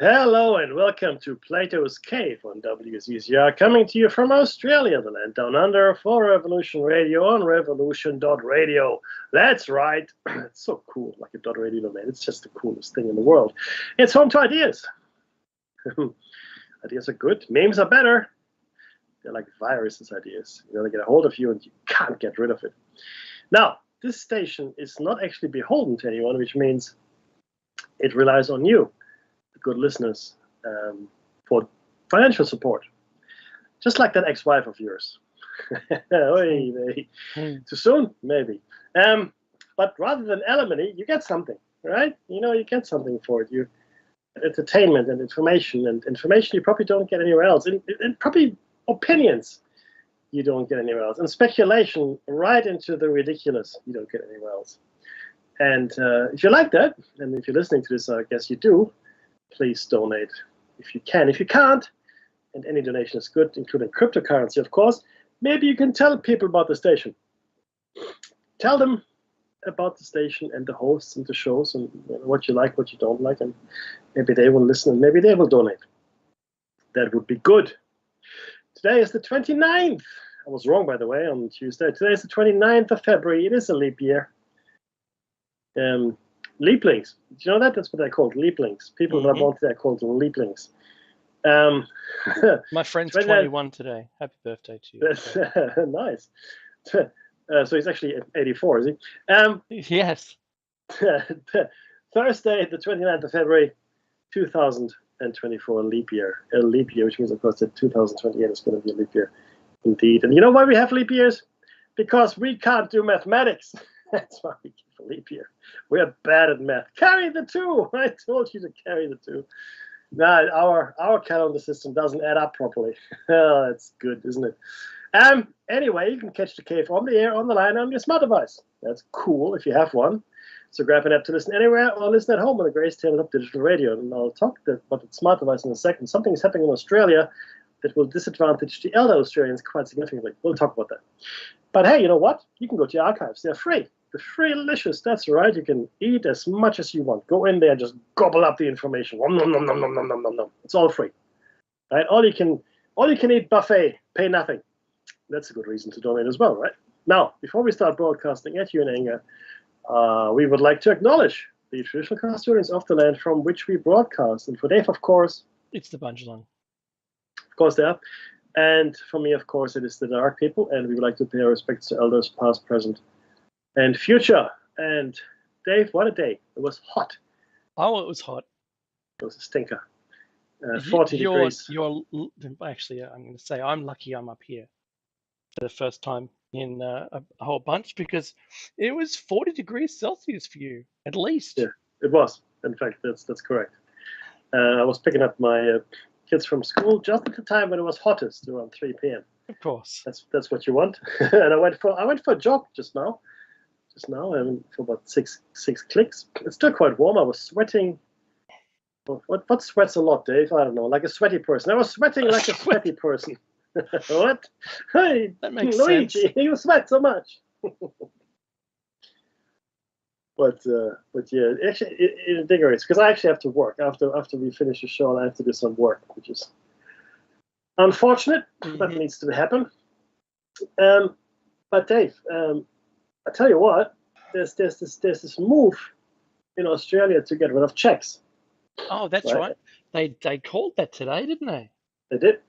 Hello and welcome to Plato's Cave on WCCR, coming to you from Australia, the land down under, for Revolution Radio on revolution.radio. That's right. It's so cool, like a dot radio domain. It's just the coolest thing in the world. It's home to ideas. Ideas are good. Memes are better. They're like viruses, ideas. They get a hold of you and you can't get rid of it. Now, this station is not actually beholden to anyone, which means it relies on you, good listeners, for financial support, just like that ex-wife of yours. Too soon, maybe. But rather than alimony, you get something, right? You get something for it. You entertainment and information you probably don't get anywhere else, and probably opinions you don't get anywhere else, and speculation right into the ridiculous you don't get anywhere else. And if you like that, and if you're listening to this, I guess you do, please donate if you can. If you can't, and any donation is good, including cryptocurrency, of course, maybe you can tell people about the station. Tell them about the station and the hosts and the shows and what you like, what you don't like, and maybe they will listen and maybe they will donate. That would be good. Today is the 29th. I was wrong, by the way, on Tuesday. Today is the 29th of February. It is a leap year. Leaplings. Do you know that? That's what they're called, leaplings. People that are born today are called leaplings. My friend's 21 today. Happy birthday to you. Nice. So he's actually 84, is he? Yes. Thursday, the 29th of February, 2024, leap year. A leap year, which means, of course, that 2028 is going to be a leap year indeed. And you know why we have leap years? Because we can't do mathematics. That's why we keep a leap year. We're bad at math. Carry the two. I told you to carry the two. No, our calendar system doesn't add up properly. Oh, that's good, isn't it? Anyway, you can catch the cave on the air, on the line, on your smart device. That's cool if you have one. So grab an app to listen anywhere or listen at home on the Grace Taylor of digital radio. And I'll talk about the smart device in a second. Something is happening in Australia that will disadvantage the elder Australians quite significantly. We'll talk about that. But hey, you know what? You can go to your archives. They're free. They're freelicious. That's right. You can eat as much as you want. Go in there, just gobble up the information. Nom, nom, nom, nom, nom, nom, nom, nom, nom. It's all free. Right? All you can eat buffet, pay nothing. That's a good reason to donate as well, right? Now, before we start broadcasting at you in anger, we would like to acknowledge the traditional custodians of the land from which we broadcast. And for Dave, of course, it's the Bungelang. Of course, they are. And for me, of course, it is the Dark people. And we would like to pay our respects to elders, past, present, and future. And Dave, what a day. It was hot. Oh, it was hot. It was a stinker. 40 degrees. Actually, I'm going to say I'm lucky I'm up here for the first time in a whole bunch, because it was 40 degrees Celsius for you, at least. Yeah, it was. In fact, that's correct. I was picking up my kids from school just at the time when it was hottest, around 3 p.m. Of course. That's what you want. And I went for a jog just now. For about six clicks. It's still quite warm. I was sweating. What sweats a lot, Dave? I don't know, like a sweaty person. I was sweating like a sweaty person. What? Hey, that makes Luigi, sense. You sweat so much. But yeah, actually, it invigorates, because I actually have to work after we finish the show. I have to do some work, which is unfortunate, but needs to happen. But Dave, I tell you what, there's this move in Australia to get rid of checks. Oh, that's right. They called that today, didn't they? They did,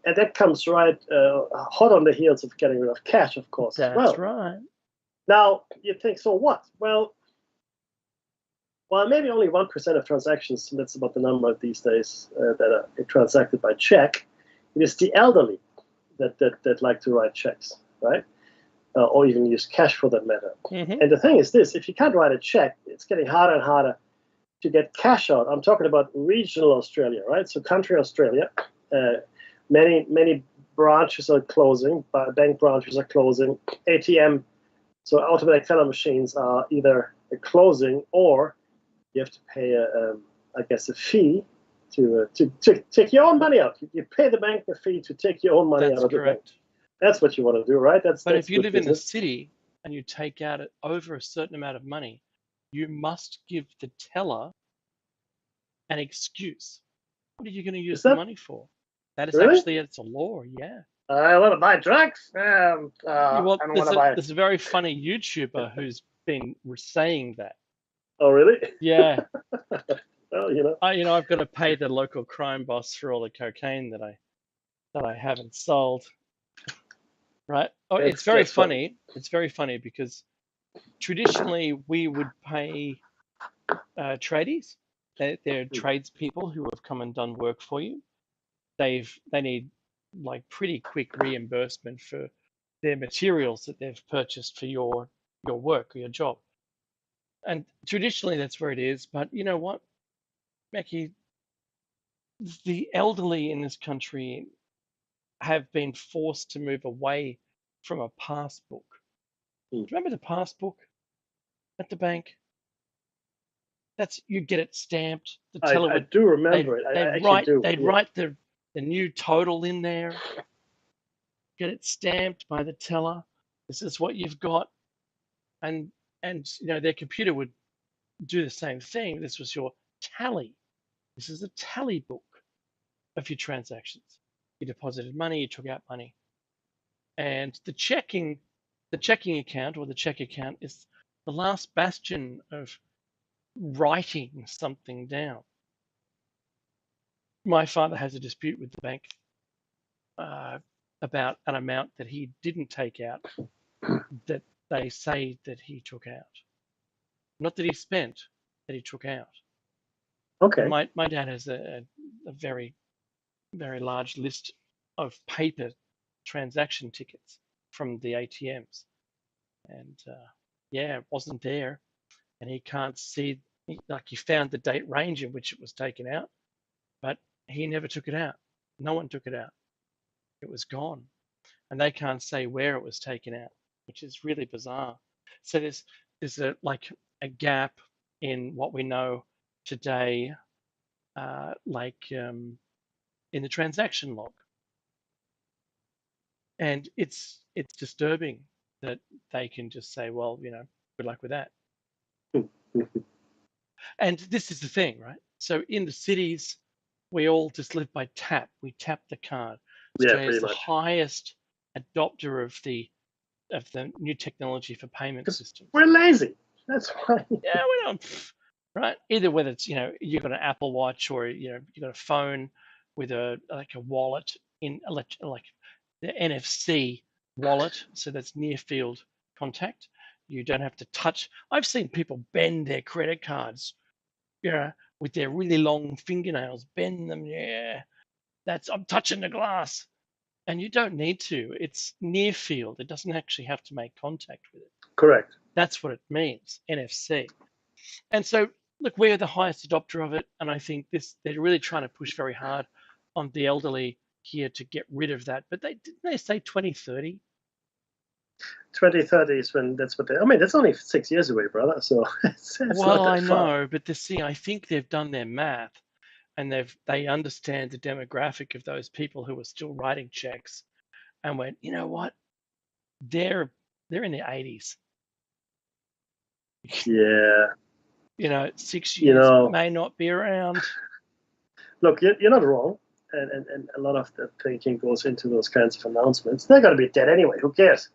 and that comes right hot on the heels of getting rid of cash, of course. That's right. Now you think, so what? Well, maybe only 1% of transactions, that's about the number these days, that are transacted by check. It is the elderly that like to write checks, right? Or even use cash for that matter. And the thing is this: if you can't write a check, it's getting harder and harder to get cash out. I'm talking about regional Australia, right? So country Australia, many branches are closing, bank branches are closing, ATM, so automatic teller machines are either closing, or you have to pay a fee to take your own money out. You pay the bank a fee to take your own money out of the bank. That's what you want to do, right? But if you live in a city and you take out over a certain amount of money, you must give the teller an excuse. What are you going to Is use the that money for? That is really? actually, it's a law, yeah. I want to buy drugs. Well, I don't want there's to a buy. there's a very funny YouTuber who's been saying that. Oh, really? Yeah, Well, you know. I've got to pay the local crime boss for all the cocaine that I haven't sold, right? Oh, it's very That's funny. funny. It's very funny because traditionally we would pay tradies. They're Hmm. tradespeople who have come and done work for you. They need like pretty quick reimbursement for their materials that they've purchased for your work or your job. And traditionally that's where it is. But you know what, Mackie, the elderly in this country have been forced to move away from a passbook. Hmm. Do you remember the passbook at the bank? That's you get it stamped. The teller I would do they'd remember it. they'd I actually write do. they'd Yeah. write the new total in there, get it stamped by the teller. This is what you've got, and their computer would do the same thing. This was your tally. This is a tally book of your transactions. You deposited money, you took out money, and the checking account or the check account is the last bastion of writing something down. My father has a dispute with the bank uh, about an amount that he didn't take out that they say that he took out. Not that he spent, that he took out. And Okay. my dad has a very, very large list of paper transaction tickets from the ATMs. And yeah, it wasn't there. And he can't see, like he found the date range in which it was taken out, but he never took it out. No one took it out. It was gone. And they can't say where it was taken out, which is really bizarre. So there's a gap in what we know today, in the transaction log, and it's disturbing that they can just say, well, good luck with that. And this is the thing, right? So in the cities, we all just live by tap. We tap the card. Yeah, Australia pretty is the much. highest adopter of the new technology for payment Because systems. we're lazy. That's why. Yeah, we don't, right? Either whether it's you've got an Apple Watch or you've got a phone with a wallet in like the NFC wallet, so that's near field contact. You don't have to touch. I've seen people bend their credit cards, with their really long fingernails, bend them. Yeah, I'm touching the glass, and you don't need to. It's near field. It doesn't actually have to make contact with it. Correct. That's what it means, NFC. And so, look, we're the highest adopter of it, and I think they're really trying to push very hard on the elderly here to get rid of that. But didn't they say 2030? 2030 is when that's what they. I mean, that's only 6 years away, brother. So it's not Well, that I far. know, but I think they've done their math, and they understand the demographic of those people who are still writing checks, and went, you know what? They're in their 80s. Yeah. 6 years You know, may not be around. look, you're not wrong. And a lot of the thinking goes into those kinds of announcements. They're going to be dead anyway. Who cares?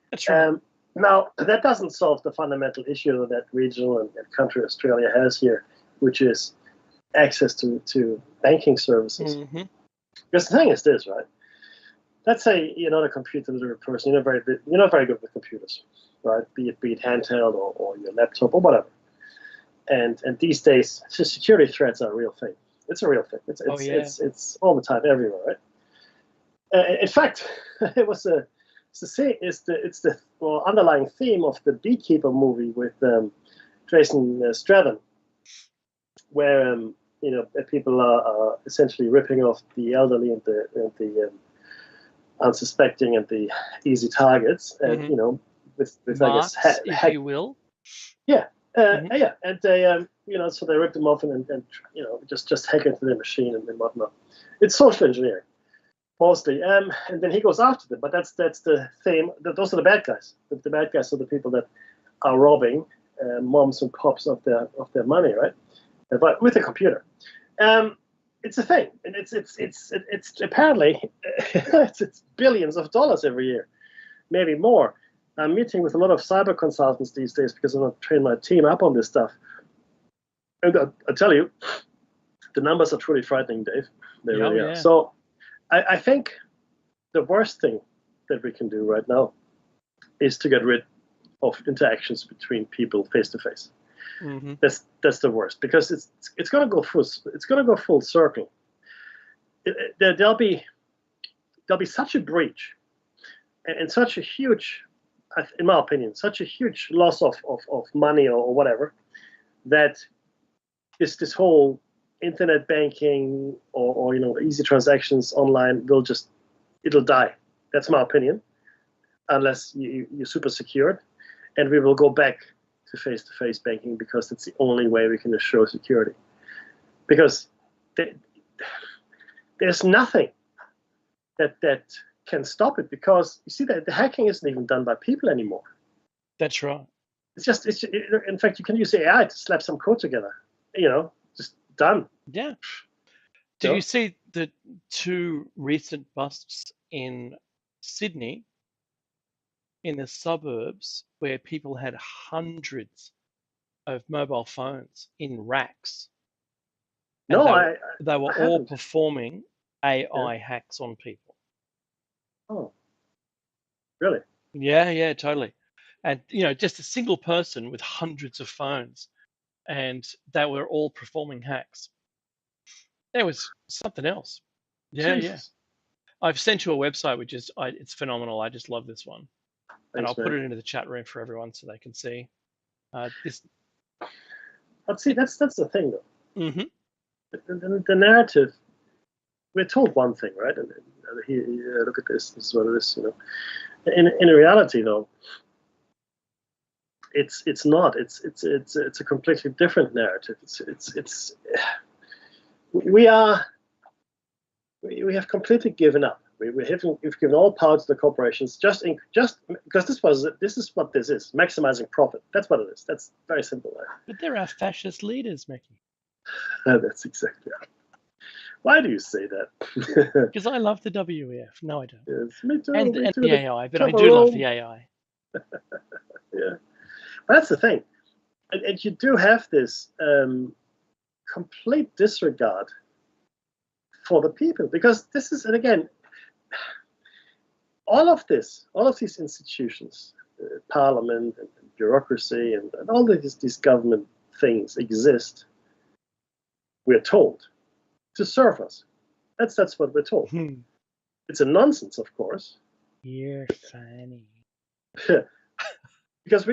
That's right. Now, that doesn't solve the fundamental issue that regional and country Australia has here, which is access to banking services. Mm-hmm. Because the thing is this, right? Let's say you're not a computer literate person, you're not very good with computers, right? Be it handheld or your laptop or whatever. And these days, security threats are a real thing. It's a real thing. It's Oh it's yeah. it's all the time, everywhere, right? In fact, it was it's the underlying theme of the Beekeeper movie with Jason Stratham, where people are essentially ripping off the elderly and the unsuspecting and the easy targets, and Mm-hmm. with I guess Marks, if you will. yeah. Mm-hmm. Yeah, and they, so they rip them off and just hack into their machine and whatnot. It's social engineering mostly, and then he goes after them. But that's the theme. Those are the bad guys. The bad guys are the people that are robbing moms and pops of their money, right? But with a computer. it's a thing, and it's apparently it's billions of dollars every year, maybe more. I'm meeting with a lot of cyber consultants these days because I'm training my team up on this stuff. And I tell you, the numbers are truly frightening, Dave. They really are. So I think the worst thing that we can do right now is to get rid of interactions between people face to face. That's the worst, because it's going to go full circle. There'll be such a breach and such a huge, in my opinion, such a huge loss of money or whatever, that this whole internet banking or easy transactions online it'll die. That's my opinion, unless you're super secured, and we will go back to face-to-face banking because it's the only way we can assure security. Because there's nothing that can stop it, because you see that the hacking isn't even done by people anymore. That's right. In fact, you can use AI to slap some code together. Just done. Yeah. Did you see the 2 recent busts in Sydney, in the suburbs, where people had hundreds of mobile phones in racks? No, they were all performing AI hacks on people. Oh, really? Yeah, totally. And just a single person with hundreds of phones, and they were all performing hacks. There was something else. Yeah. I've sent you a website which is it's phenomenal. I just love this one. And I'll put it into the chat room for everyone so they can see this. But see, that's the thing, though. The narrative. We're told one thing, right? And here, look at this. This is what it is. In reality, though, it's not. It's a completely different narrative. We have completely given up. We've given all power to the corporations just because this is what this is, maximizing profit. That's what it is. That's very simple. Right? But there are fascist leaders, Mickey. That's exactly right. Why do you say that? Because I love the WEF. No, I don't. Yes, me too. And me too. the AI, but I do love the AI. Yeah, but that's the thing, and you do have this complete disregard for the people, because this is, and again, all of these institutions, parliament and bureaucracy and all these government things exist, we're told, to serve us. That's what we're told. It's a nonsense, of course. You're funny. Because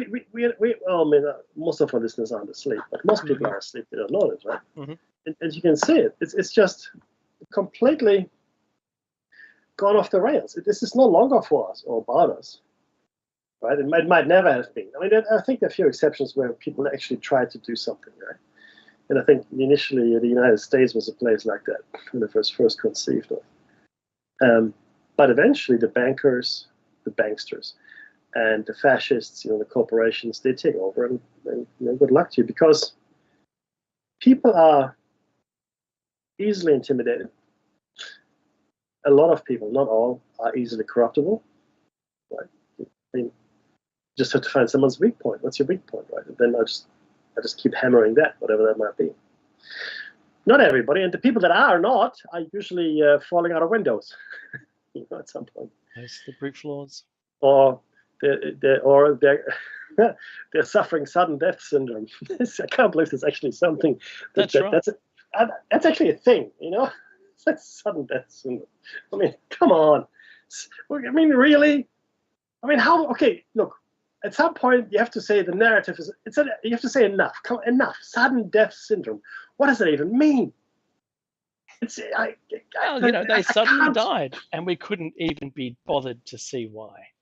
most of our listeners aren't asleep, but most people are asleep. They don't know this, right? And you can see it. It's just completely gone off the rails. This is no longer for us or about us, right? It might never have been. I mean, I think there are a few exceptions where people actually tried to do something, right? And I think initially the United States was a place like that when it was first conceived of. But eventually the bankers, the banksters, and the fascists, the corporations, they take over, and good luck to you, because people are easily intimidated. A lot of people, not all, are easily corruptible. Right? I mean, you just have to find someone's weak point. What's your weak point, right? And then I just keep hammering that, whatever that might be. Not everybody, and the people that are not are usually falling out of windows, at some point. Those the brute floors. Or they're suffering sudden death syndrome. I can't believe there's actually something. That's right. That's actually a thing, It's like sudden death syndrome. I mean, come on. I mean, really? I mean, how? Okay, look. At some point, you have to say the narrative is. You have to say enough. Enough. Sudden death syndrome. What does that even mean? They suddenly died, and we couldn't even be bothered to see why.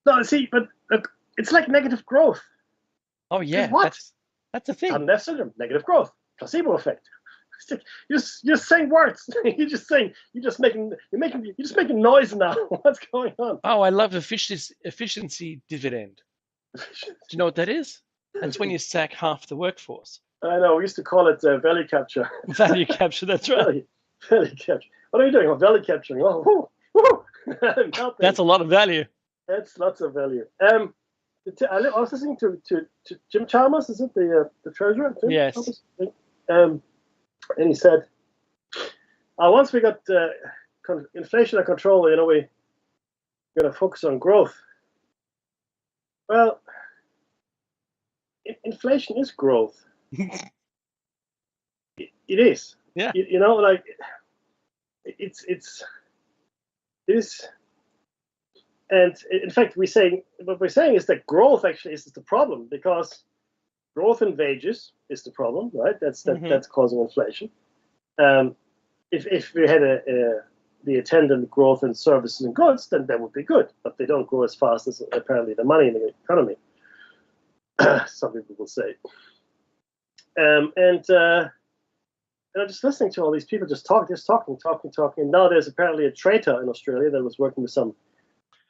No, see, but look, it's like negative growth. Oh yeah, that's a thing. Sudden death syndrome, negative growth, placebo effect. You're saying words. You're just making noise now. What's going on? Oh, I love efficiency dividend. Do you know what that is? That's when you sack half the workforce. I know. We used to call it value capture. Value capture. That's right. Belly capture. What are you doing? Oh, belly capturing. Oh, whoo, whoo. I'm helping. That's a lot of value. That's lots of value. I was listening to Jim Chalmers. Is it the treasurer? Jim Yes. Chalmers? And he said, once we got inflation under control, we're going to focus on growth. Well, inflation is growth. It is. Yeah. Like it is. And in fact, what we're saying is that growth actually is the problem, because growth in wages is the problem, right? That's causing inflation. If we had the attendant growth in services and goods, then that would be good. But they don't grow as fast as apparently the money in the economy. Some people will say. And just listening to all these people just talking. And now there's apparently a traitor in Australia that was working with some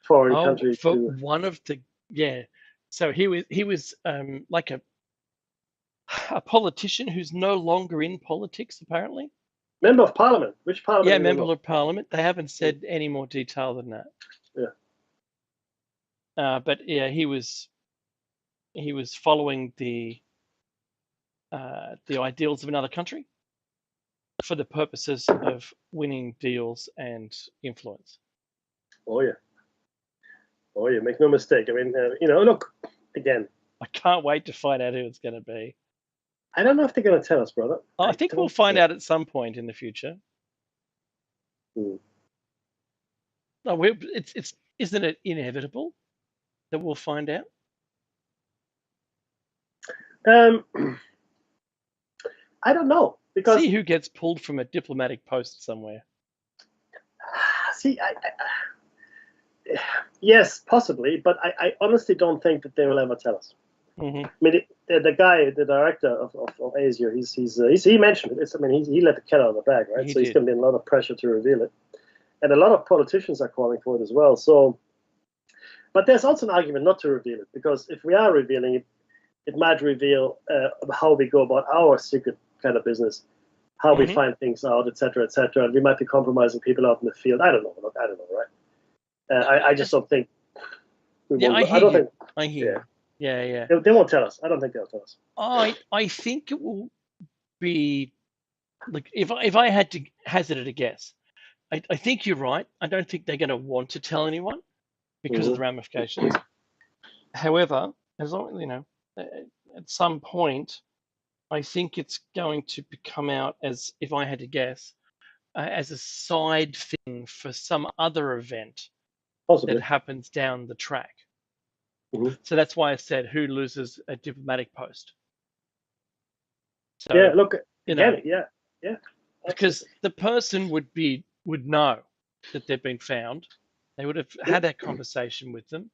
foreign country. For one of the So he was like a politician who's no longer in politics, apparently. Member of Parliament. Which Parliament? Yeah, member of Parliament. They haven't said any more detail than that. Yeah. But yeah, he was following the ideals of another country for the purposes of winning deals and influence. Oh yeah. Make no mistake. I mean, look again. I can't wait to find out who it's going to be. I don't know if they're going to tell us, brother. I think we'll find out at some point in the future. No, isn't it inevitable that we'll find out? I don't know, because see who gets pulled from a diplomatic post somewhere. Yes, possibly, but I honestly don't think that they will ever tell us. Mm-hmm. I mean, the guy, the director of ASIO, he mentioned it. He let the cat out of the bag, right? He's going to be a lot of pressure to reveal it, and a lot of politicians are calling for it as well. So, but there's also an argument not to reveal it, because if we are revealing it, it might reveal how we go about our secret kind of business, how we find things out, etc., etc., and we might be compromising people out in the field. I don't know. Look, I don't know, right? I just don't think. I hear you. Yeah. They won't tell us. I don't think they'll tell us. I think it will be like, if I had to hazard a guess, I think you're right. I don't think they're going to want to tell anyone because of the ramifications. However, as long at some point, I think it's going to come out as, if I had to guess, as a side thing for some other event that happens down the track. So that's why I said, who loses a diplomatic post? So, yeah, look, yeah. Because the person would know that they've been found. They would have had that conversation with them,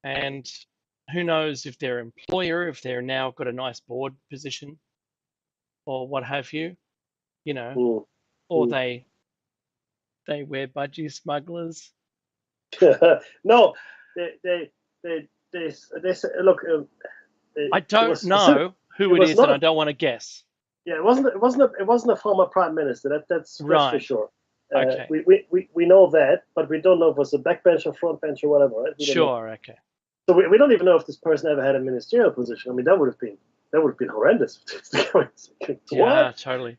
and who knows if their employer, if they're now got a nice board position, or what have you, or they wear budgie smugglers. No, they look. I don't know who it is, and I don't want to guess. Yeah, it wasn't a former prime minister. That's for sure. Okay. We know that, but we don't know if it was a backbencher, frontbencher, whatever. Right? Sure. Okay. So we don't even know if this person ever had a ministerial position. I mean, that would have been horrendous. Yeah, totally.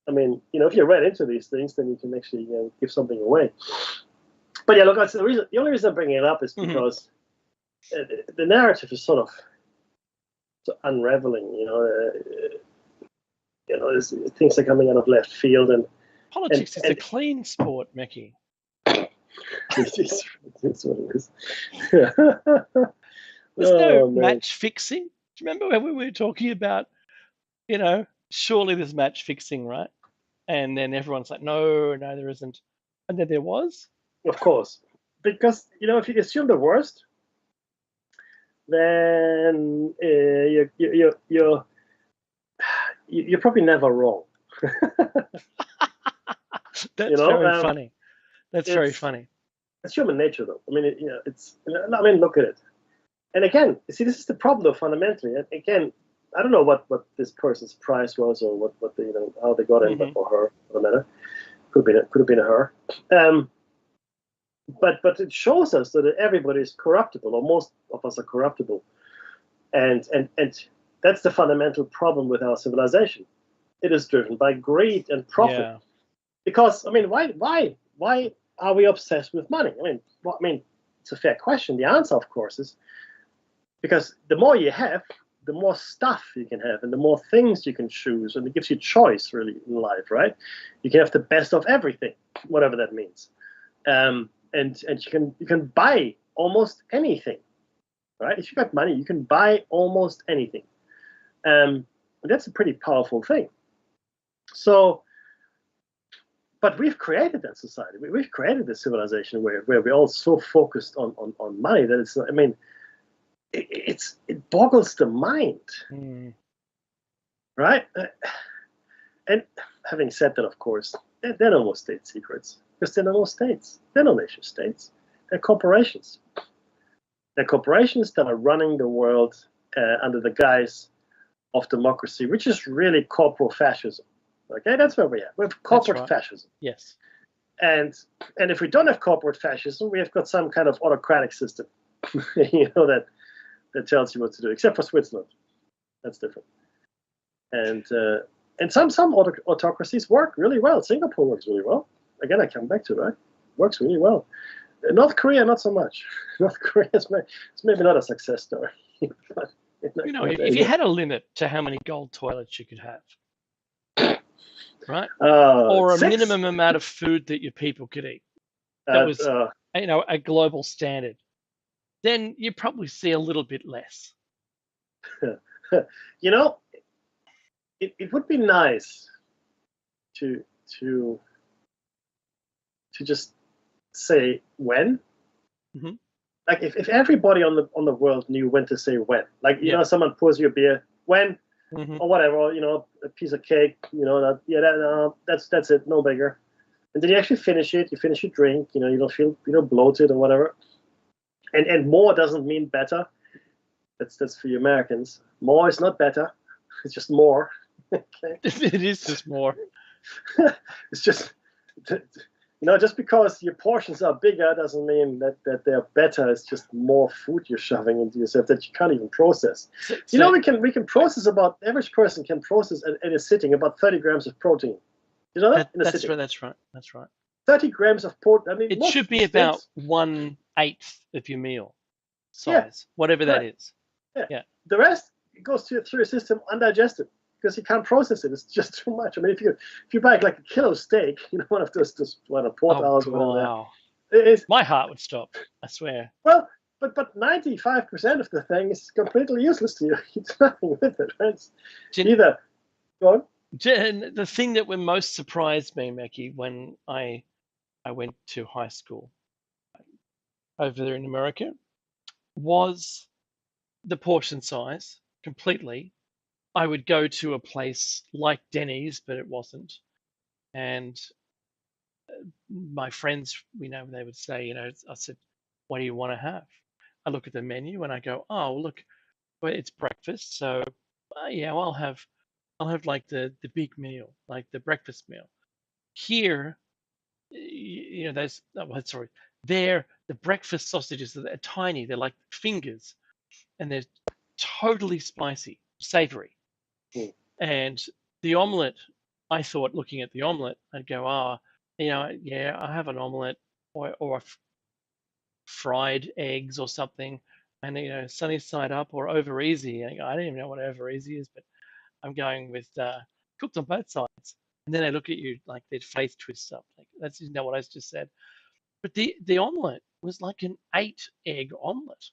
I mean, if you read into these things, then you can actually give something away. But yeah, look, that's the reason. The only reason I'm bringing it up is because the narrative is sort of unraveling. Things are coming out of left field, and politics is a clean sport, Mickey. It's what it is. There's no match fixing. Do you remember when we were talking about, surely there's match fixing, right? And then everyone's like, no, there isn't. And then there was. Of course. Because, if you assume the worst, then you're probably never wrong. That's very funny. That's very funny. It's human nature, though. I mean, look at it. And again, you see, this is the problem, though, fundamentally. And again, I don't know what this person's price was or what the, how they got in, but Hmm. or her, for the matter, could have been a her. Um, but it shows us that everybody is corruptible, or most of us are corruptible, and that's the fundamental problem with our civilization. It is driven by greed and profit. Yeah. Because I mean, why are we obsessed with money? I mean, it's a fair question. The answer, of course, is because the more you have, the more stuff you can have, and the more things you can choose, and it gives you choice really in life, right? You can have the best of everything, whatever that means, and you can buy almost anything, right? If you got money, you can buy almost anything. And that's a pretty powerful thing. So, but we've created that society. We've created this civilization where we're all so focused on money that it's. I mean, it boggles the mind, Mm. right? And having said that, of course, they're no more state secrets because they're no more states. They're no nation states. They're corporations. They're corporations that are running the world under the guise of democracy, which is really corporal fascism. Okay, that's where we are. We have That's corporate right. fascism. Yes. And if we don't have corporate fascism, we have got some kind of autocratic system, that tells you what to do. Except for Switzerland, that's different. And some autocracies work really well. Singapore works really well. Again, I come back to that. Works really well. North Korea, not so much. North Korea is maybe not a success story. But, If you had a limit to how many gold toilets you could have, right? Or a 6. minimum amount of food that your people could eat that Uh, was, uh, a global standard, then you probably see a little bit less. you know, it would be nice to to to just say when. Hmm. Like if everybody on the world knew when to say when. Like Yeah. someone pours you a beer when Hmm. or whatever. A piece of cake. That's it. No bigger. And then you actually finish it. You finish your drink. You don't feel bloated or whatever. And more doesn't mean better. That's for you Americans. More is not better. It's just more. Okay. It is just more. It's just just because your portions are bigger doesn't mean that they're better. It's just more food you're shoving into yourself that you can't even process. So We can process average person can process in a sitting about 30 grams of protein. You know that in a that's sitting. right. That's right. That's right. 30 grams of protein. I mean, It most should of the be about steaks. 1/8 of your meal Yeah, size, whatever that correct. is. Yeah. Yeah. The rest goes through your system undigested because you can't process it. It's just too much. I mean, if you buy like a kilo steak, one of those what a Oh, porterhouse or whatever, wow. it is. My heart would stop. I swear. Well, but 95% of the thing is completely useless to you. It's nothing with it. Right? It's Jen, either go on. Jen, the thing that would most surprised me, Mackie, when I went to high school over there in America, was the portion size completely. I would go to a place like Denny's, but it wasn't. And my friends, they would say, I said, what do you want to have? I look at the menu and I go, oh, look, well, it's breakfast. So, yeah, well, I'll have like the big meal, like the breakfast meal. Here, there's, oh, sorry, there, the breakfast sausages are tiny. They're like fingers and they're totally spicy, savory. Hmm. And the omelette, I thought looking at the omelette, I'd go, yeah, I have an omelette or fried eggs or something, and sunny side up or over easy. And I don't even know what over easy is, but I'm going with cooked on both sides. And then they look at you like their face twists up. Like that's not what I just said. But the omelette was like an 8 egg omelette.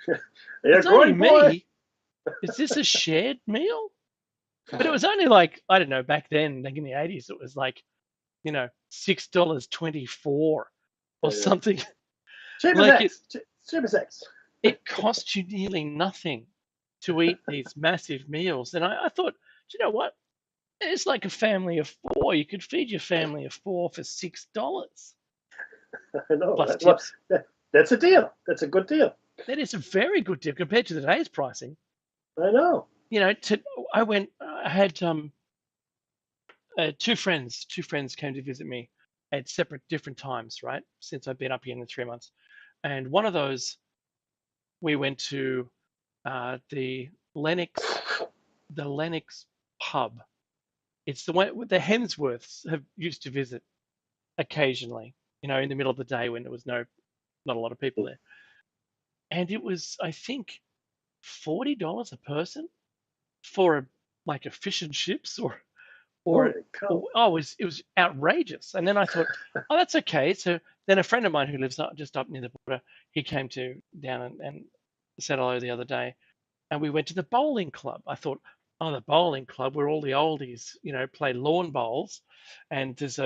You're It's only growing, boy. me. Is this a shared meal? But it was only like, I don't know, back then, like in the 80s, it was like, $6.24 or Yeah, yeah. something. Cheap as Like it, X. Cheap as X. it cost you nearly nothing to eat these massive meals. And I thought, do you know what? It's like a family of four. You could feed your family of four for $6 I know. plus Well, tips. that's a deal. That's a good deal. That is a very good deal compared to today's pricing. I know. I had two friends. Two friends came to visit me at separate, different times, right? Since I've been up here in the 3 months, and one of those we went to the Lennox, the Lennox pub. It's the one the Hemsworths have used to visit occasionally. In the middle of the day when there was not a lot of people there, and it was I think $40 a person for like a fish and chips or Holy cow. oh, it was outrageous. And then I thought, oh, that's okay. So then a friend of mine who lives just up near the border, he came down and said hello the other day, and we went to the bowling club. I thought, oh, the bowling club where all the oldies, play lawn bowls, and there's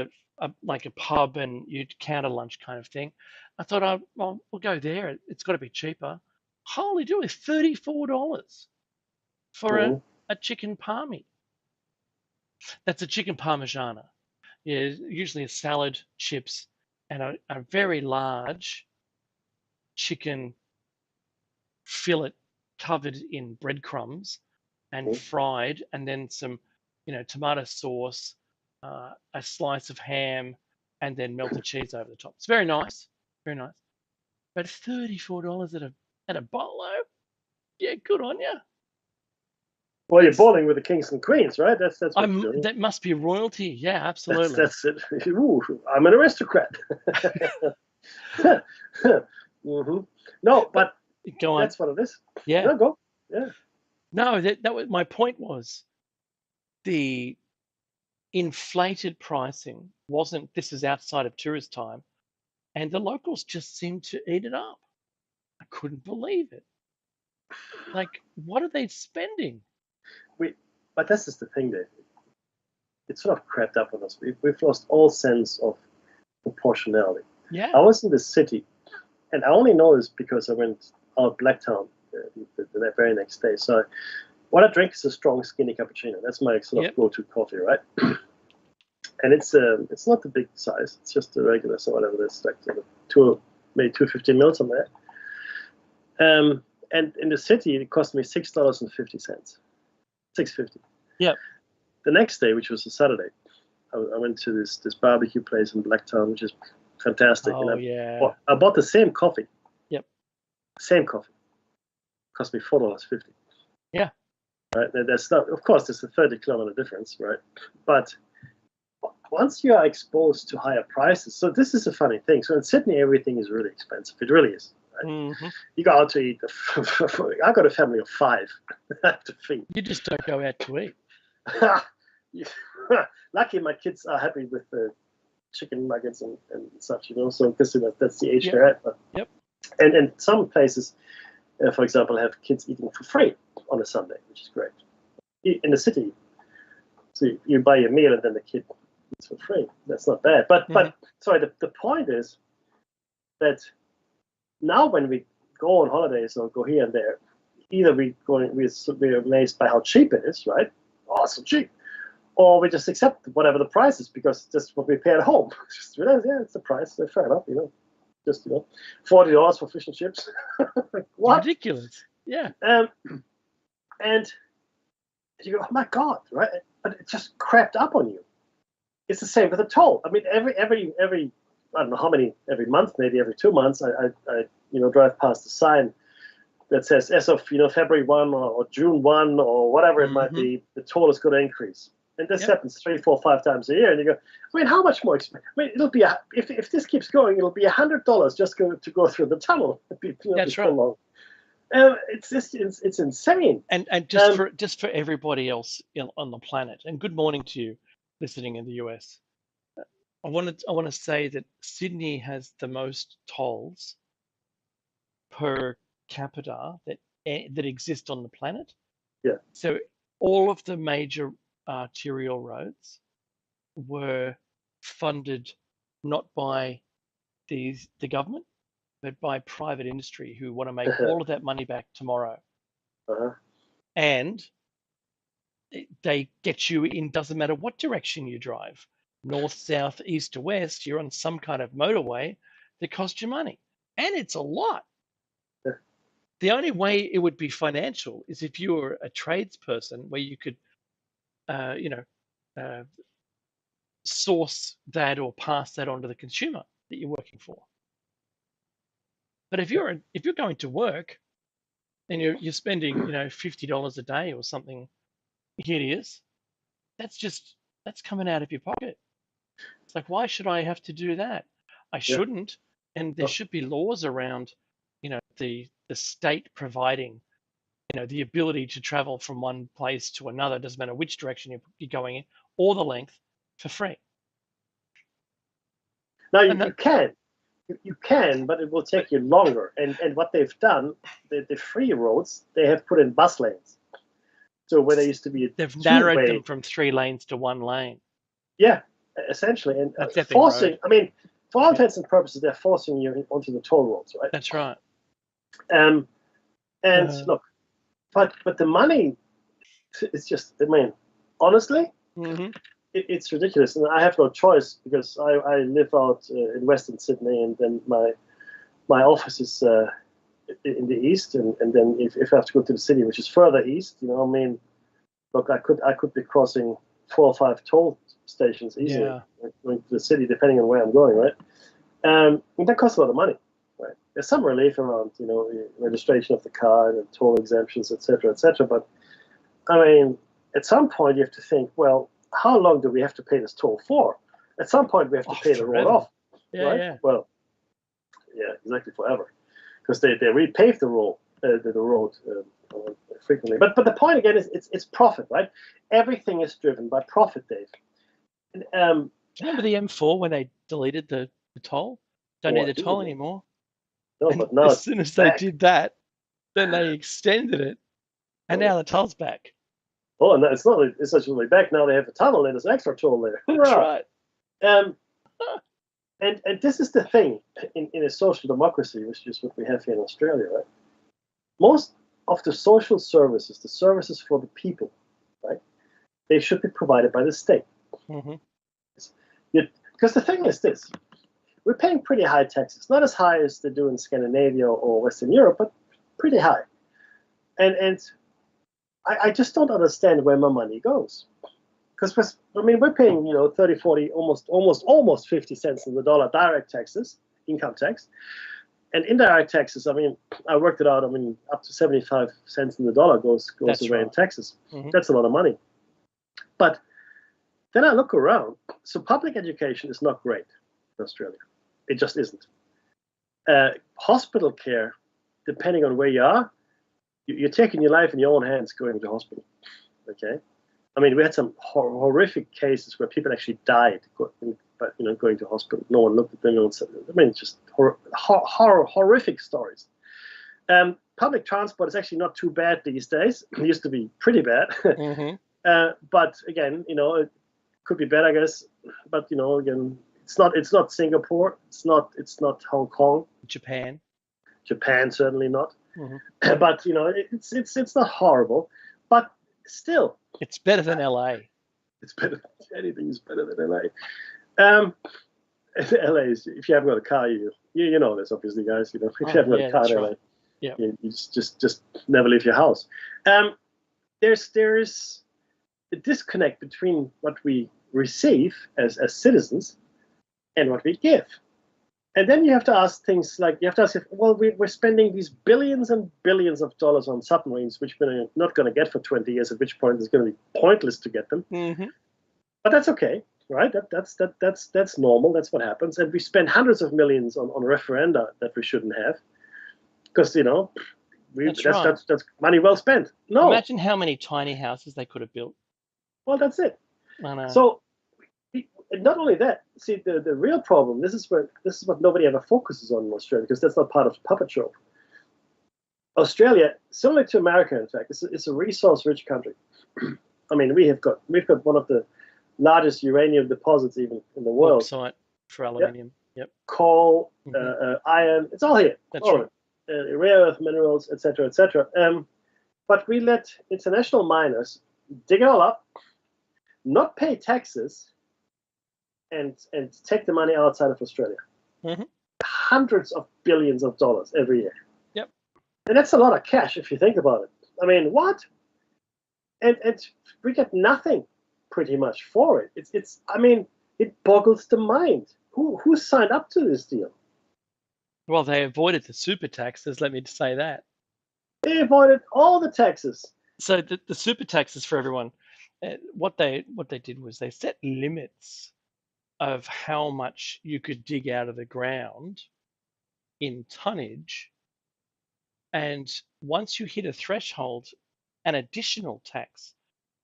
like a pub and you'd counter lunch kind of thing. I thought, oh, well, we'll go there. It's got to be cheaper. Holy do, it's $34 for Mhm. a chicken palmy. That's a chicken parmigiana. Yeah, usually a salad, chips, and a very large chicken fillet covered in breadcrumbs and Mhm. fried, and then some, tomato sauce, a slice of ham, and then melted cheese over the top. It's very nice, very nice. But $34 at a bolo, yeah, good on you. Well, you're That's bowling with the kings and queens, right? That's what you're doing. that must be royalty. Yeah, That's absolutely. that's it. Ooh, I'm an aristocrat. hmm No, But but go on. that's what it is. Yeah. No, go. Yeah. No, that was my point was the inflated pricing wasn't this is outside of tourist time and the locals just seemed to eat it up. I couldn't believe it. Like, what are they spending? We, but this is the thing, Dave. It's sort of crept up on us. We've lost all sense of proportionality. Yeah. I was in the city, and I only know this because I went out Blacktown the very next day. So what I drink is a strong, skinny cappuccino. That's my sort of Yep. go-to coffee, right? And it's not the big size. It's just the regular, so whatever it is, like maybe 250 ml on there. And in the city, it cost me $6.50, $6.50. Yep. The next day, which was a Saturday, I went to this barbecue place in Blacktown, which is fantastic. And Oh yeah. I bought the same coffee, Yep. same coffee, cost me $4.50. Yeah. Right? There's not, of course, there's a 30-kilometer difference, right? But once you are exposed to higher prices, so this is a funny thing. So in Sydney, everything is really expensive. It really is. Right? Hmm. You go out to eat. I got a family of five. I have to feed. You just don't go out to eat. Lucky my kids are happy with the chicken nuggets and such, So because that's the age Yep. they're at. Yep. And some places, for example, have kids eating for free on a Sunday, which is great. In the city, so you buy your meal and then the kid eats for free. That's not bad. But Hmm. sorry, the point is that now when we go on holidays or go here and there, either we're amazed by how cheap it is, right? Oh, so cheap. Or we just accept whatever the price is because that's what we pay at home. Just realize, yeah, it's the price. Fair enough, Just $40 for fish and chips. Like, It's what? ridiculous. Yeah. And you go, oh my god, right? But it just crept up on you. It's the same with the toll. I mean, every I don't know how many, every month, maybe every 2 months, I drive past the sign that says as of February 1 or June 1 or whatever it might Hmm. be, the toll is going to increase. And this Yep. happens 3, 4, 5 times a year, and you go, I mean, how much more expensive? I mean, it'll be if this keeps going, it'll be $100 just to go through the tunnel. That's Before right. long. It's insane. And Um, just for everybody else on the planet, and good morning to you listening in the US. I want to say that Sydney has the most tolls per capita that exist on the planet. yeah, So all of the major arterial roads were funded not by the government, but by private industry who want to make all of that money back tomorrow. uh-huh. And they get you in, doesn't matter what direction you drive, north, south, east to west, you're on some kind of motorway that costs you money. And it's a lot. The only way it would be financial is if you were a tradesperson where you could, you know, uh, source that or pass that on to the consumer that you're working for. But if you're going to work and you're spending, $50 a day or something hideous, that's coming out of your pocket. It's like, why should I have to do that? I Yeah. shouldn't. And there should be laws around, the state providing, the ability to travel from one place to another, doesn't matter which direction you're going in, or the length, for free. Now And you can. You can, but it will take you longer. And what they've done, the free roads, they have put in bus lanes. So where there used to be a they've narrowed two-way, them from 3 lanes to 1 lane. yeah, essentially, and That's Epping forcing. Road. I mean, for all intents and purposes, they're forcing you onto the toll roads, right? That's right. And look, but the money, it's just. I mean, honestly, Mm-hmm. it's ridiculous, and I have no choice because I live out in Western Sydney, and then my office is in the east, and then if I have to go to the city, which is further east, I mean, look, I could be crossing 4 or 5 toll stations easily, Yeah. going to the city, depending on where I'm going, right? And that costs a lot of money, right? There's some relief around, the registration of the car and toll exemptions, etc., etc. But I mean, at some point you have to think, well, how long do we have to pay this toll for? At some point we have to pay the road Forever. off, Yeah, right? yeah. Well, yeah, exactly, forever, because they repave the road, frequently. But the point again is it's profit, right? Everything is driven by profit, Dave. Do you remember the M4 when they deleted the toll? Don't need I the do toll remember. anymore. No, And but now as it's soon as they back. did that, then they extended it, and now the toll's back. Oh, no, it's not. It's actually back now. They have a tunnel and there's an extra toll there. That's right. Um, and this is the thing in a social democracy, which is what we have here in Australia, right? Most of the social services, the services for the people, right? They should be provided by the state. Mm-hmm. Because the thing is this: we're paying pretty high taxes, not as high as they do in Scandinavia or Western Europe, but pretty high. And I just don't understand where my money goes. Because we're paying 30, 40, almost 50 cents on the dollar direct taxes, income tax, and indirect taxes. I mean, I worked it out. I mean, up to 75 cents in the dollar goes That's away in right. taxes. Mm-hmm. That's a lot of money. But then I look around. So public education is not great in Australia. It just isn't. Hospital care, depending on where you are, you're taking your life in your own hands going to hospital. Okay. I mean, we had some horrific cases where people actually died, but going to hospital. No one looked at them. I mean, just horrific stories. Public transport is actually not too bad these days. It used to be pretty bad. Mm-hmm. But again, it could be better, I guess. But again, it's not Singapore. It's not Hong Kong. Japan certainly not. Mm-hmm. But it's not horrible. But still, it's better than LA. It's better. Anything is better than LA. LA is, if you haven't got a car, you know this, obviously, guys. If you haven't got a car in LA, yeah, you just never leave your house. There's a disconnect between what we receive as citizens and what we give. And then you have to ask things like, well, we're spending these billions and billions of dollars on submarines, which we're not going to get for 20 years, at which point it's going to be pointless to get them. Mm-hmm. But that's okay, right? That's normal. That's what happens. And we spend hundreds of millions on referenda that we shouldn't have, because that's money well spent. No, imagine how many tiny houses they could have built. Well, that's it. I know. So, not only that. See, the real problem. This is what nobody ever focuses on in Australia, because that's not part of the puppet show. Australia, similar to America, in fact, it's a resource-rich country. I mean, we've got one of the largest uranium deposits even in the world. Bauxite for aluminium. Yep. Coal, iron, it's all here. That's right. Rare earth minerals, etc., etc. But we let international miners dig it all up, not pay taxes, and take the money outside of Australia. Mm-hmm. Hundreds of billions of dollars every year. Yep. And that's a lot of cash if you think about it. I mean, what? And we get nothing pretty much for it. It's I mean, it boggles the mind. Who signed up to this deal? Well, they avoided the super taxes, let me say that. They avoided all the taxes. So the super taxes for everyone, what they did was they set limits of how much you could dig out of the ground in tonnage, and once you hit a threshold, an additional tax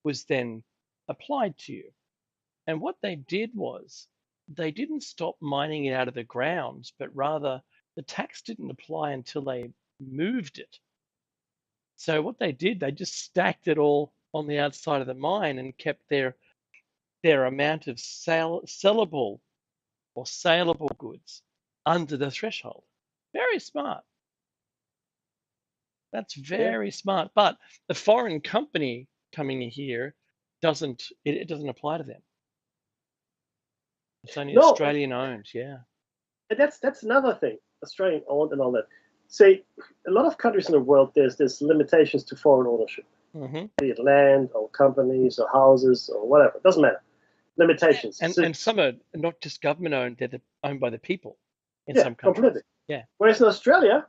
was then applied to you. And what they did was they didn't stop mining it out of the ground, but rather the tax didn't apply until they moved it. So what they did, they just stacked it all on the outside of the mine and kept their amount of sellable or saleable goods under the threshold. Very smart. That's Yeah. very smart. But the foreign company coming in here it doesn't apply to them. It's only No, Australian owned. Yeah. and that's another thing. Australian owned and all that. Say, a lot of countries in the world, there's limitations to foreign ownership, Hmm. be it land or companies or houses or whatever. It doesn't matter. Limitations. And So, and some are not just government owned; they're owned by the people in yeah, some completely. countries. Yeah. Whereas in Australia,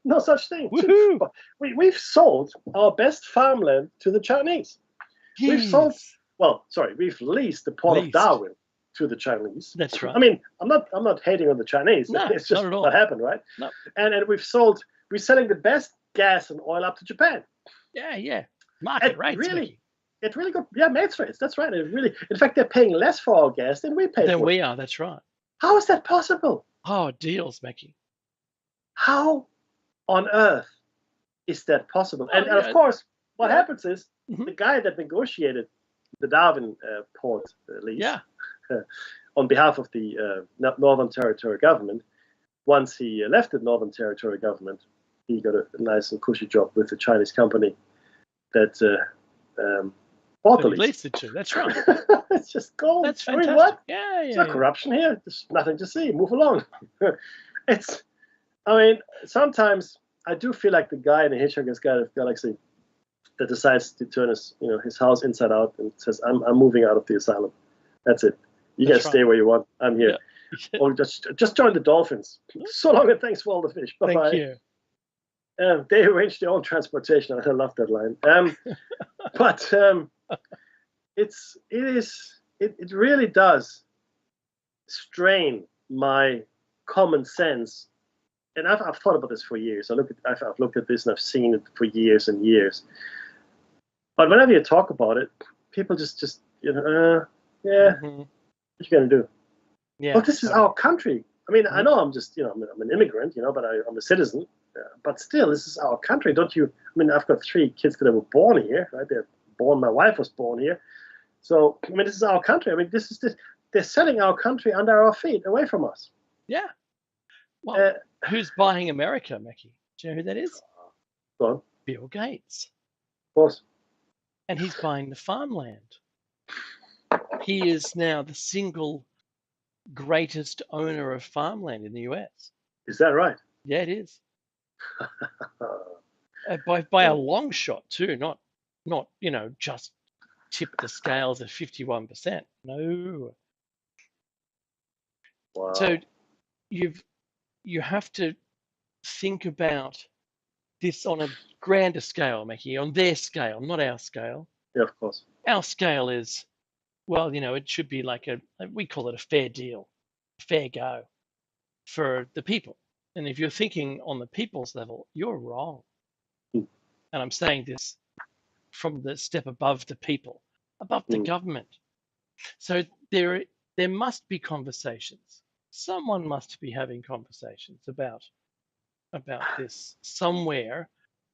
no such thing. Woohoo! We've sold our best farmland to the Chinese. We've sold, Yes. well, sorry, we've leased the port of Least. Darwin to the Chinese. That's I right. mean, I'm not hating on the Chinese. No, It's not just at what all. happened, right? No. And we're selling the best gas and oil up to Japan. Yeah, yeah. Market And rates, really, Mickey. it really good. Yeah, mates rates. That's right. It really, in fact, they're paying less for our gas than we pay Then for it. we are. That's right. How is that possible? Oh, deals, Mickey. How on earth is that possible? Oh, And of yeah, course, what yeah. happens is Hmm. the guy that negotiated the Darwin port lease Yeah. on behalf of the Northern Territory government, once he left the Northern Territory government, he got a nice and cushy job with the Chinese company that bought That the he lease. leased it to. That's right. It's just gold. That's I mean, fantastic. what? Yeah, There's yeah, no yeah. corruption here. There's nothing to see. Move along. It's. I mean, sometimes I do feel like the guy in the Hitchhiker's Galaxy that decides to turn his house inside out and says, "I'm moving out of the asylum. That's it. You That's guys stay where you want. I'm here. Yeah. Or just join the dolphins. So long and thanks for all the fish. Bye Thank bye." you. They arrange their own transportation. I love that line. But it really does strain my common sense. And I've thought about this for years. I've looked at this and I've seen it for years and years. But whenever you talk about it, people just yeah, Hmm. what you gonna do? Yeah. Well, this is Totally. our country. I mean, I Mhm. know I'm just I'm an immigrant, but I'm a citizen. But still, this is our country, don't you? I mean, I've got 3 kids that were born here, right? They're born. My wife was born here. So I mean, this is our country. I mean, they're selling our country under our feet, away from us. Yeah. Well, Uh, who's buying America, Mickey? Do you know who that is? go on, of Bill Gates. course. And he's buying the farmland. He is now the single greatest owner of farmland in the US. Is that right? Yeah, it is. Uh, By a long shot too, not just tip the scales at 51%. No. So wow. you've you have to think about this on a grander scale, Mickey, on their scale, not our scale. Yeah, of course. Our scale is, well, it should be like we call it a fair deal, fair go for the people. And if you're thinking on the people's level, you're wrong. Mm, And I'm saying this from the step above the people, above the mm, government. So there must be conversations. Someone must be having conversations about this somewhere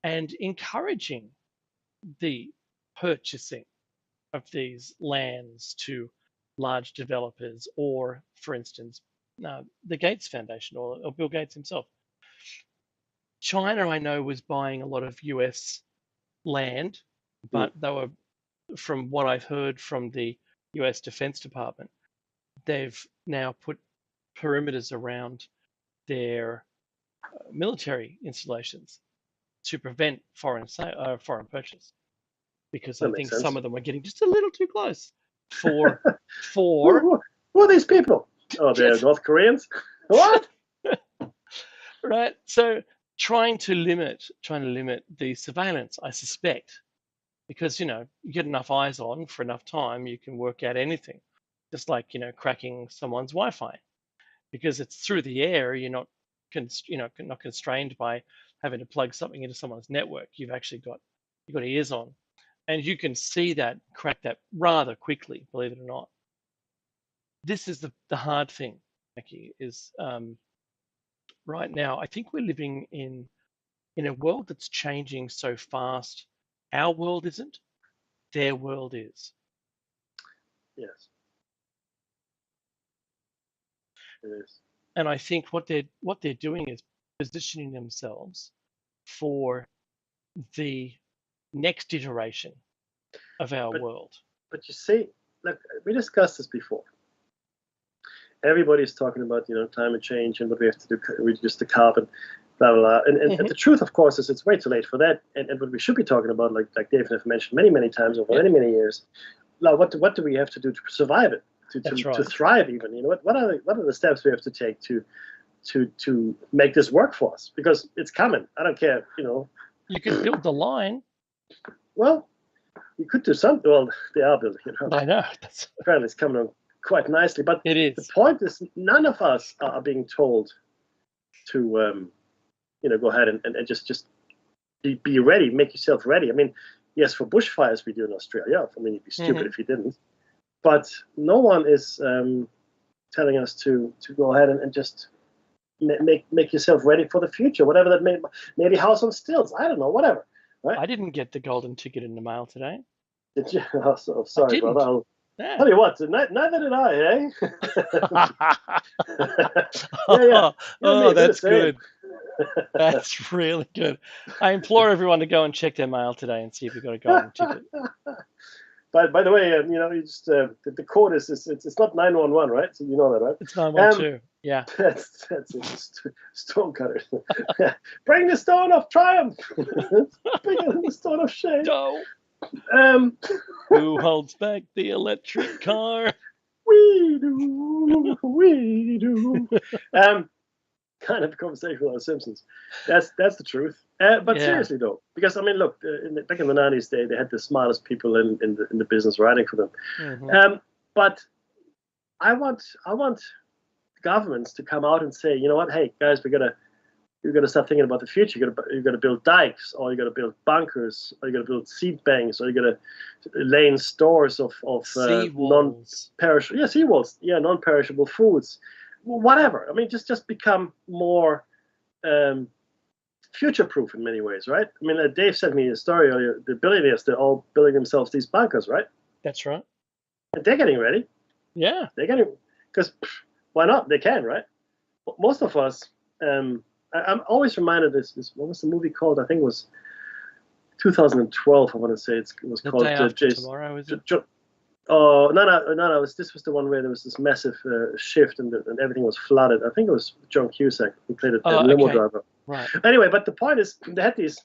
and encouraging the purchasing of these lands to large developers or, for instance, the Gates Foundation or Bill Gates himself. China, I know, was buying a lot of US land, mm. but they were, from what I've heard from the US Defense Department, they've now put perimeters around their military installations to prevent foreign purchase, because That I makes think some sense. of them are getting just a little too close for Who, for who, who are these people? Oh, they're North Koreans? What? right. So trying to limit the surveillance, I suspect, because you get enough eyes on for enough time, you can work out anything, just like cracking someone's Wi-Fi, because it's through the air. You're not constrained by having to plug something into someone's network. You've got ears on, and you can see that, crack that rather quickly, believe it or not. This is the hard thing, Mackie, is right now I think we're living in a world that's changing so fast. Our world isn't, their world is. Yes, it is. And I think what they're doing is positioning themselves for the next iteration of our But world. but you see, like we discussed this before. Everybody's talking about climate change and what we have to do to reduce the carbon, blah blah blah. And Hmm. the truth, of course, is it's way too late for that. And what we should be talking about, like Dave and I've mentioned many times over Yeah, many years, now what do we have to do to survive it, to that's to, to right. thrive even? What are the steps we have to take to make this work for us? Because it's coming. I don't care. You could build the line. Well, you could do something. Well, they are building it up. I know Apparently, it's coming on quite nicely. But it the is. point is, none of us are being told to go ahead and just be ready, make yourself ready. I mean, yes, for bushfires we do in Australia. I mean, you'd be stupid Hmm. if you didn't. But no one is telling us to go ahead and just make yourself ready for the future, whatever that may. Maybe house on stilts. I don't know, whatever. Right? I didn't get the golden ticket in the mail today. Did you? Oh, I sorry, brother. didn't. I'll Yeah. tell you what. Neither did I. Yeah. You and Oh, me, we're the that's same. good. That's really good. I implore everyone to go and check their mail today and see if we got a golden ticket. By the way, you just the code is it's not 911, right? So you know that, right? It's Um, 912. Yeah. that's it. Stone cutters. Bring the stone of triumph. Bigger than the stone of shame. No. Um, Who holds back the electric car? we do. Kind of conversation with our Simpsons. That's the truth. But Yeah. seriously though, because I mean, look, back in the '90s, they had the smartest people in the business writing for them. Hmm. But I want governments to come out and say, you know what, hey guys, we gotta start thinking about the future. You gotta build dikes, or you gotta build bunkers, or you gotta build seed banks, or you gotta lay in stores of Seawalls. non-perishable, yeah, seawalls, yeah, non-perishable foods, whatever. I mean, just become more um, future-proof in many ways, right? I mean, Dave sent me a story earlier. The billionaires, they're all building themselves these bunkers, right? That's right. And they're getting ready. Yeah. They're getting, because why not? They can, right? Most of us. I'm always reminded this. What was the movie called? I think it was 2012. I want to say it was The called day after Jason. tomorrow, is it? Oh no! This was the one where there was this massive shift and everything was flooded. I think it was John Cusack who played a Oh, limo okay. driver. Right. Anyway, but the point is, they had these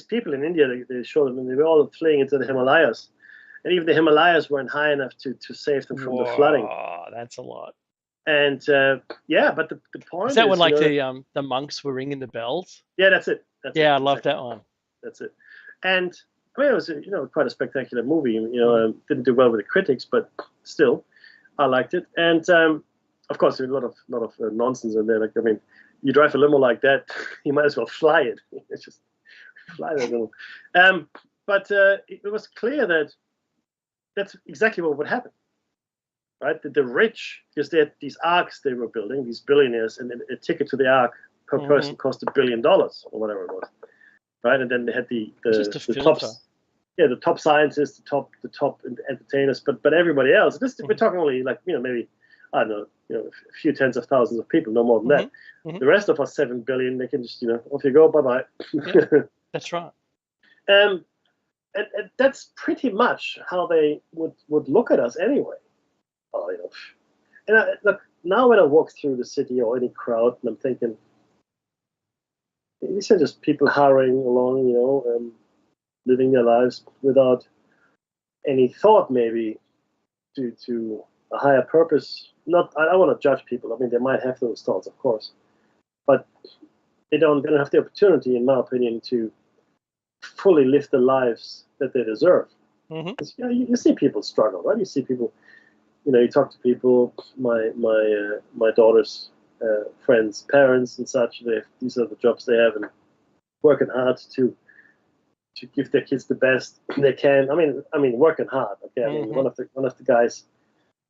people in India. They showed them, and they were all fleeing into the Himalayas, and even the Himalayas weren't high enough to save them from the flooding. Whoa, that's a lot. And yeah, but the Is point that when is, like the monks were ringing the bells? yeah, that's it. That's it. Yeah, I love Exactly. that one. That's it. And I mean, it was quite a spectacular movie. Mhm. Didn't do well with the critics, but still, I liked it. And of course, there's a lot of nonsense in there. Like, I mean, you drive a limo like that, you might as well fly it. It's just fly that limo. But it was clear that that's exactly what would happen, right? That the rich, because they had these arcs they were building, these billionaires, and a ticket to the arc per person Mhm. cost $1 billion or whatever it was, right? And then they had the Just a the top, filter. yeah, the top scientists, the top entertainers, but everybody else. We're Mhm. talking only like maybe I don't know, a few tens of thousands of people, no more than that. Mhm. Mhm. The rest of us 7 billion, they can just off you go, bye bye. Yeah, that's right. And that's pretty much how they would look at us anyway. Oh. And look, now when I walk through the city or any crowd, and I'm thinking, these are just people hurrying along, living their lives without any thought, maybe to a higher purpose. Not, I don't want to judge people. I mean, they might have those thoughts, of course, but they don't have the opportunity, in my opinion, to fully live the lives that they deserve. Hmm. 'Cause, you see people struggle, right? You see people, you talk to people, my daughter's friends, parents, and such. These are the jobs they have, and working hard to give their kids the best they can. I mean, working hard. Okay, I mean, Hmm. one of the guys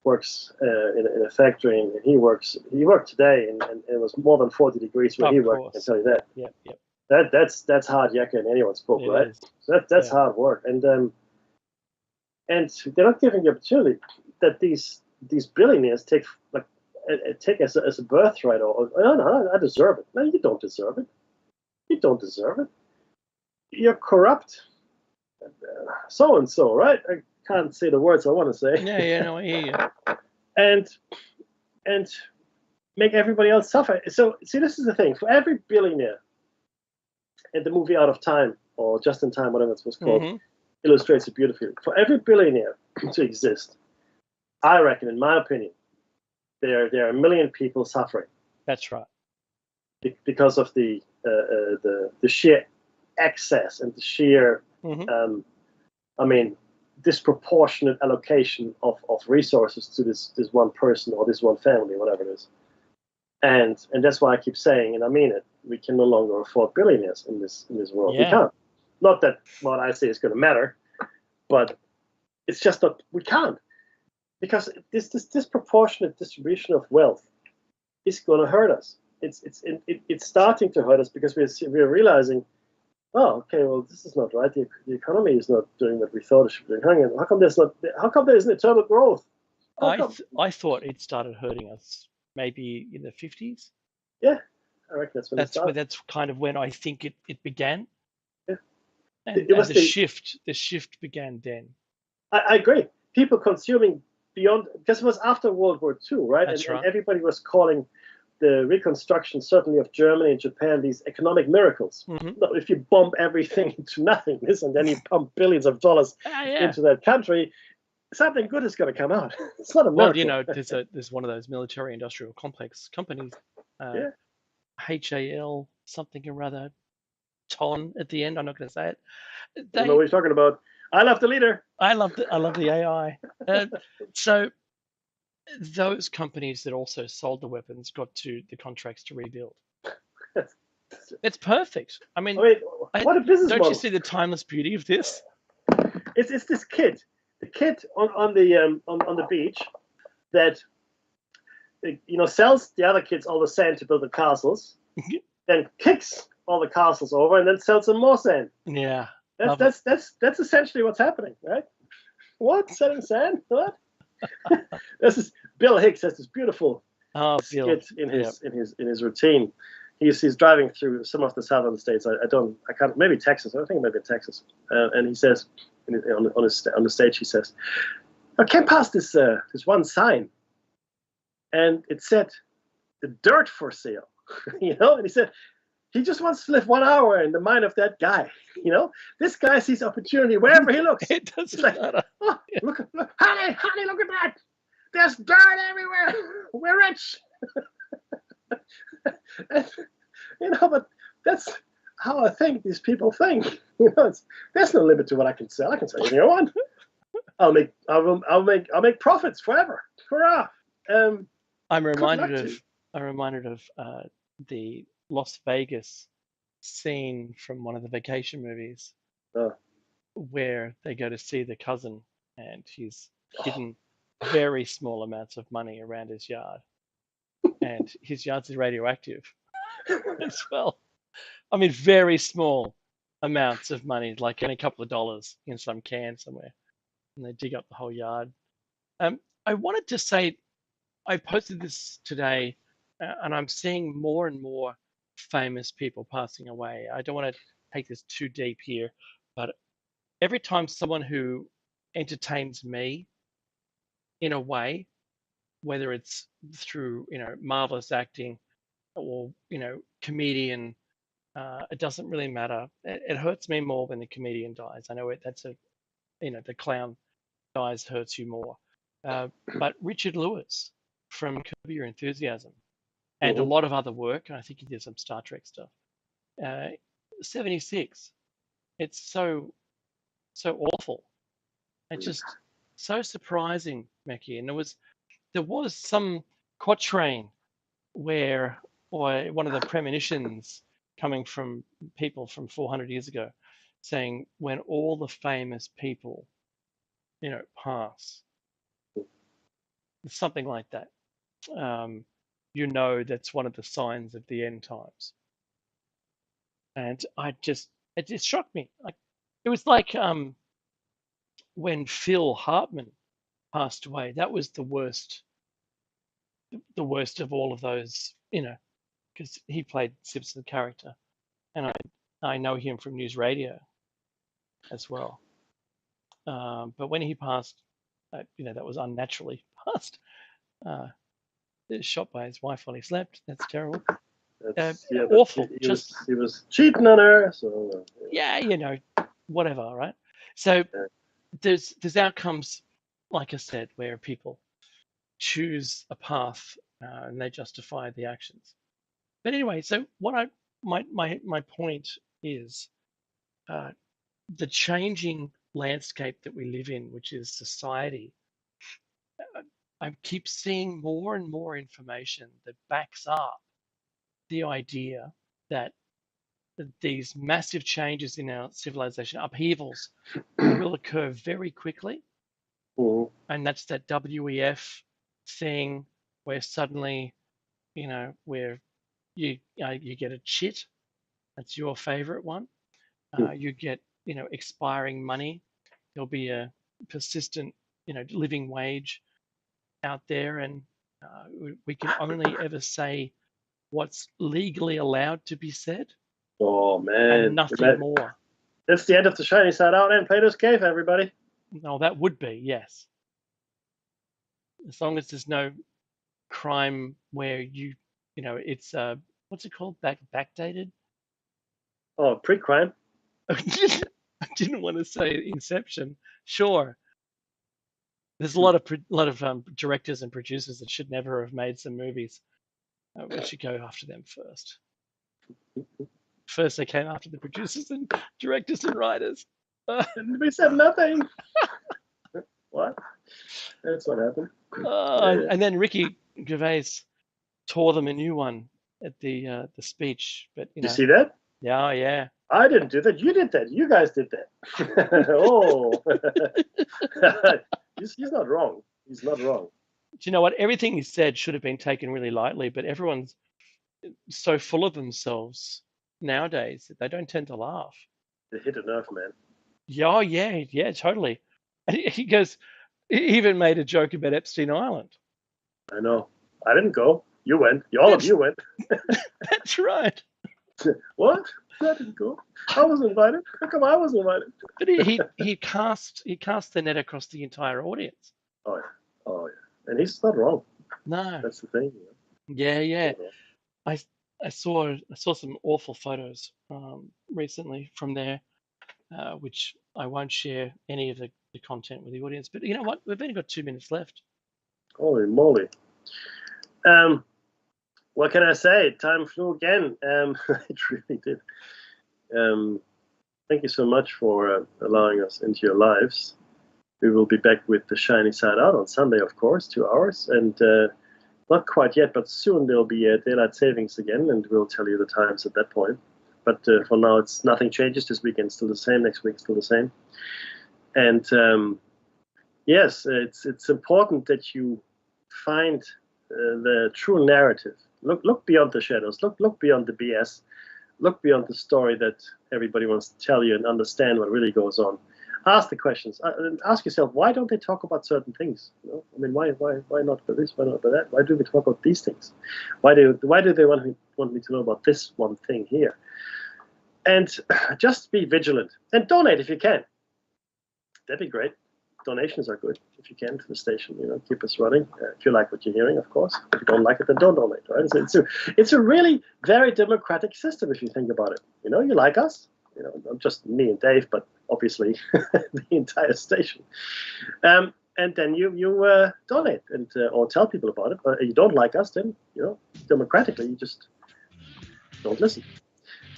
works in a factory, and he worked today, and it was more than 40 degrees where Of he worked. I can course. tell you that. Yep. Yep. That's hard yakka in anyone's book, It right? is. So that's Yeah. hard work, and they're not giving the opportunity that these billionaires take as a birthright, or oh, no, I deserve it. No, you don't deserve it. You don't deserve it. You're corrupt. So and so, right? I can't say the words I want to say. Yeah. Yeah. No, I hear you. and and make everybody else suffer. So see, this is the thing. For every billionaire, and the movie Out of Time, or Just in Time, whatever it was called, Hmm. illustrates it beautifully. For every billionaire to exist, I reckon, in my opinion, there are a million people suffering That's right. because of the sheer excess and the sheer, Hmm. um, I mean, disproportionate allocation of resources to this one person or this one family, whatever it is. And that's why I keep saying, and I mean it, we can no longer afford billionaires in this world. We Yeah. can't. Not that what I say is going to matter, but it's just that we can't, because this disproportionate distribution of wealth is going to hurt us. It's starting to hurt us because we're realizing, oh, okay, well, this is not right. The economy is not doing what we thought it should be doing. And how come there's not? How come there isn't eternal growth? How come? I thought it started hurting us maybe in the 50s. Yeah, I reckon that's when it started. That's kind of when I think it began, Yeah, and it was the shift began then. I agree. People consuming beyond, because it was after World War II, right? And, That's and right. everybody was calling the reconstruction, certainly of Germany and Japan, these economic miracles. Hmm. No, if you bomb everything into nothingness and then you pump billions of dollars Yeah. into that country, something good is going to come out. It's not a Well, miracle. there's one of those military industrial complex companies, uh, Yeah, HAL something or other, Ton at the end. I'm not going to say it. I don't know what you're talking about. I love the leader. I love the AI. Uh, so those companies that also sold the weapons got to the contracts to rebuild. It's perfect. I I mean, mean, I, what a business don't you model! see the timeless beauty of this? It's this kid, the kid on the beach that sells the other kids all the sand to build the castles, then kicks all the castles over, and then sells them more sand. Yeah, That's love it. that's that's essentially what's happening, right? What, selling sand? What? This is Bill Hicks has this beautiful Oh, Bill. skit in Yeah. his routine. He's driving through some of the southern states. I can't, maybe Texas. I think maybe Texas. And he says on the stage, he says, I came past this one sign, and it said the dirt for sale. And he said he just wants to live 1 hour in the mind of that guy. This guy sees opportunity wherever he looks. It He's doesn't like, matter. oh, Yeah. look, honey, look at that. There's dirt everywhere. We're rich. And, but that's how I think these people think. There's no limit to what I can sell. I can sell anything I want. I'll make profits forever. Hurrah! I'm Good reminded luck to of you. I'm reminded of the Las Vegas scene from one of the vacation movies Oh, where they go to see the cousin and he's oh, hidden very small amounts of money around his yard, and his yard's radioactive as well. I mean, very small amounts of money, like in a couple of dollars in some can somewhere, and they dig up the whole yard. I wanted to say I posted this today, and I'm seeing more and more famous people passing away. I don't want to take this too deep here, but every time someone who entertains me in a way, whether it's through marvelous acting or comedian It doesn't really matter. It hurts me more when the comedian dies. I know the clown dies hurts you more. But Richard Lewis from Curb Your Enthusiasm and a Mhm. lot of other work, and I think he did some Star Trek stuff. Uh, 76. It's so awful. It's just so surprising, Mackie. And there was some quatrain where, or one of the premonitions coming from people from 400 years ago, saying when all the famous people, pass, something like that. Um, that's one of the signs of the end times. And it just shocked me. Like it was like when Phil Hartman passed away. That was the worst of all of those, because he played Simpson character, and I know him from news radio as well. But when he passed, that was unnaturally passed. Uh, shot by his wife while he slept. That's terrible. That's yeah, but Awful. was Just he was cheating on her, so yeah, whatever, right? So yeah. there's outcomes, like I said, where people choose a path and they justify the actions. But anyway, so my point is uh, the changing landscape that we live in, which is society. I keep seeing more and more information that backs up the idea that these massive changes in our civilization, upheavals, will occur very quickly. Mhm. And that's that WEF thing where suddenly, where you get a chit. That's your favorite one. You get, expiring money. There'll be a persistent, living wage out there, and we can only ever say what's legally allowed to be said Oh and man, nothing more. that's the end of the shiny side out and Plato's Cave, everybody. No, that would be, yes. As long as there's no crime where it's what's it called? Backdated? Oh, pre-crime. I didn't want to say Inception. Sure. There's a Hmm. lot of directors and producers that should never have made some movies. We should go after them first. First, they came after the producers and directors and writers. And we said nothing. What? That's what happened. Yeah. And then Ricky Gervais tore them a new one at the speech. But You see that? yeah, yeah. I didn't do that. You did that. You guys did that. Oh, he's not wrong. He's not wrong. Do you know what? Everything he said should have been taken really lightly, but everyone's so full of themselves nowadays that they don't tend to laugh. They hit a nerve, man. Yeah, oh, yeah, yeah, totally. And he goes, he even made a joke about Epstein Island. I know. I didn't go. You went. All of you went. That's right. What? I didn't go. I was invited. How come I was invited? But he cast the net across the entire audience. Oh yeah. Oh yeah. And he's not wrong. No. That's the thing. Yeah, yeah. You know. I I saw some awful photos recently from there, which I won't share any of the content with the audience. But you know what? We've only got 2 minutes left. Holy moly. Um, what can I say? Time flew again. It really did. Thank you so much for allowing us into your lives. We will be back with the Shiny Side Out on Sunday, of course, 2 hours. And not quite yet, but soon there'll be daylight savings again, and we'll tell you the times at that point. But for now, it's nothing changes. This weekend still the same. Next week still the same. And yes, it's important that you find the true narrative. Look beyond the shadows. Look beyond the BS. Look beyond the story that everybody wants to tell you and understand what really goes on. Ask the questions. And ask yourself, why don't they talk about certain things? I mean, why not for this? Why not for that? Why do we talk about these things? Why do they want me to know about this one thing here? And just be vigilant and donate if you can. That'd be great. Donations are good. if you can, to the station. Keep us running. If you like what you're hearing, of course. If you don't like it, then don't donate, right? So it's a really very democratic system if you think about it. You like us, not just me and Dave, but obviously the entire station. And then you donate and or tell people about it. But if you don't like us, then democratically you just don't listen.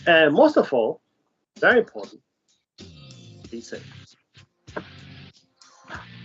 And most of all, very important, be safe.